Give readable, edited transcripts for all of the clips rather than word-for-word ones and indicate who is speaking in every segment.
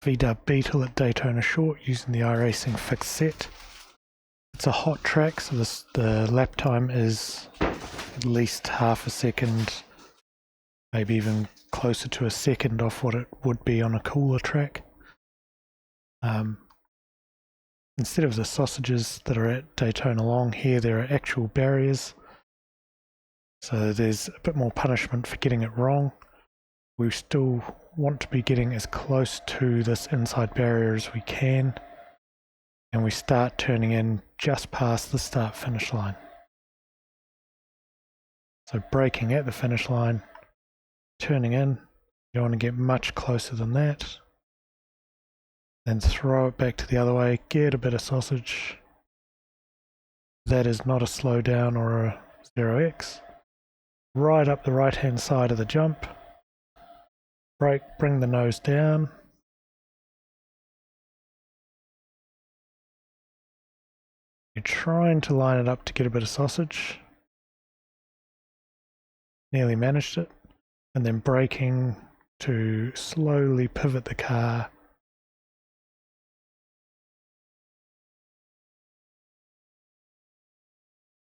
Speaker 1: V-dub Beetle at Daytona Short using the iRacing fixed set. It's a hot track, so the lap time is at least half a second, maybe even closer to a second off what it would be on a cooler track. Instead of the sausages that are at Daytona Long here, there are actual barriers. So there's a bit more punishment for getting it wrong. We still want to be getting as close to this inside barrier as we can. And we start turning in just past the start-finish line. So braking at the finish line, turning in, you don't want to get much closer than that. Then throw it back to the other way, get a bit of sausage. That is not a slow down or a 0x. Right up the right hand side of the jump. Brake, bring the nose down. You're trying to line it up to get a bit of sausage. Nearly managed it. And then braking to slowly pivot the car.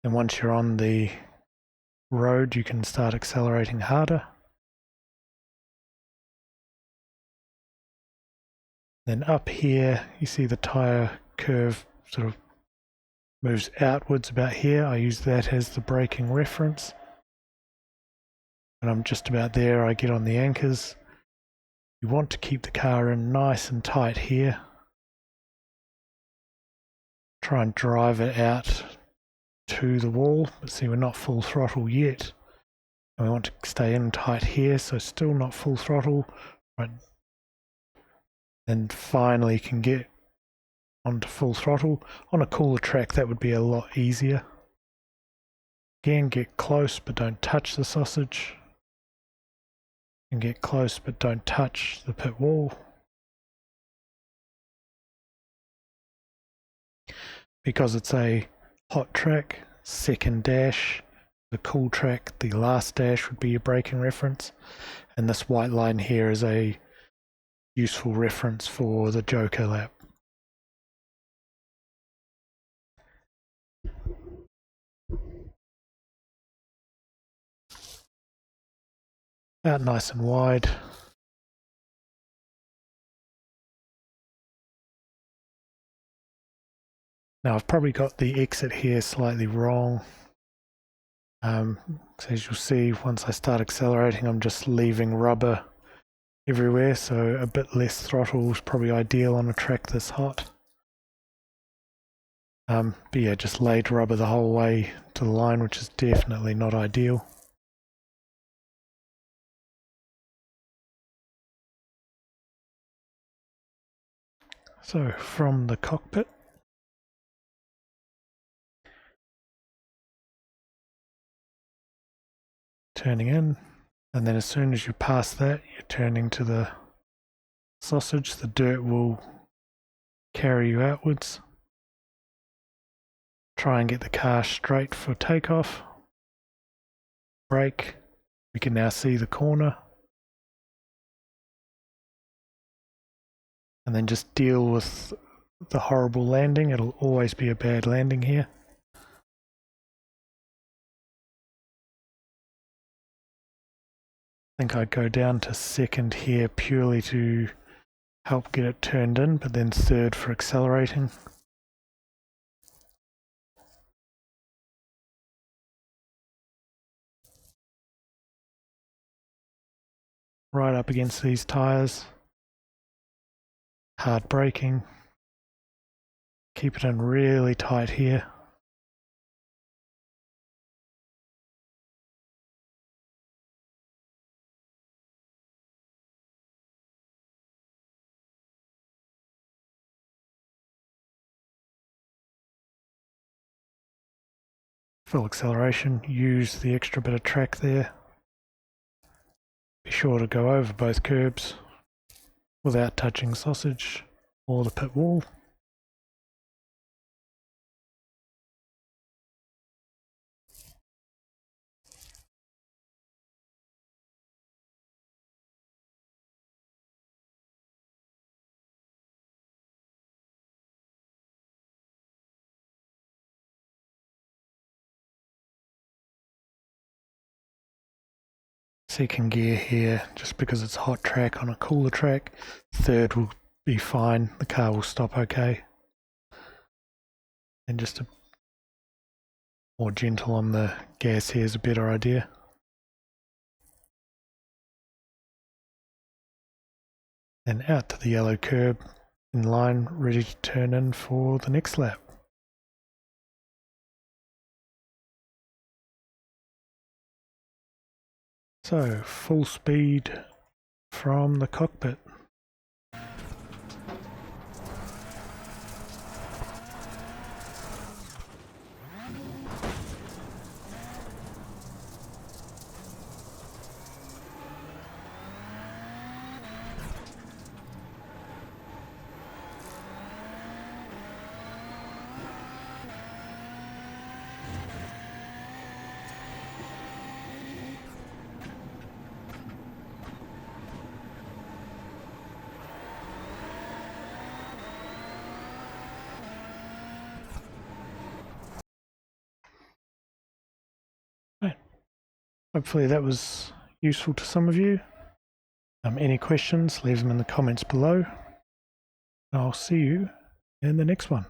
Speaker 1: And once you're on the road, you can start accelerating harder. Then up here, you see the tyre curve sort of moves outwards about here. I use that as the braking reference. When I'm just about there, I get on the anchors. You want to keep the car in nice and tight here. Try and drive it out to the wall, but see we're not full throttle yet. And we want to stay in tight here, so still not full throttle. Right. And finally can get onto full throttle. On a cooler track that would be a lot easier. Again, get close but don't touch the sausage. And get close but don't touch the pit wall. Because it's a hot track, second dash, the cool track, the last dash would be your braking reference. And this white line here is a useful reference for the Joker lap. Out nice and wide. Now I've probably got the exit here slightly wrong. So as you'll see, once I start accelerating, I'm just leaving rubber everywhere, so a bit less throttle is probably ideal on a track this hot. But yeah, just laid rubber the whole way to the line, which is definitely not ideal. So from the cockpit, turning in, and then as soon as you pass that, you're turning to the sausage. The dirt will carry you outwards. Try and get the car straight for takeoff. Brake. We can now see the corner. And then just deal with the horrible landing. It'll always be a bad landing here. I think I'd go down to second here purely to help get it turned in, but then third for accelerating. Right up against these tyres. Hard braking. Keep it in really tight here. Full acceleration, use the extra bit of track there. Be sure to go over both curbs without touching sausage or the pit wall. second gear here just because it's a hot track on a cooler track. Third will be fine, the car will stop okay. And just a more gentle on the gas here is a better idea. And out to the yellow curb, in line, ready to turn in for the next lap. So, full speed from the cockpit. Hopefully that was useful to some of you. Any questions, leave them in the comments below. I'll see you in the next one.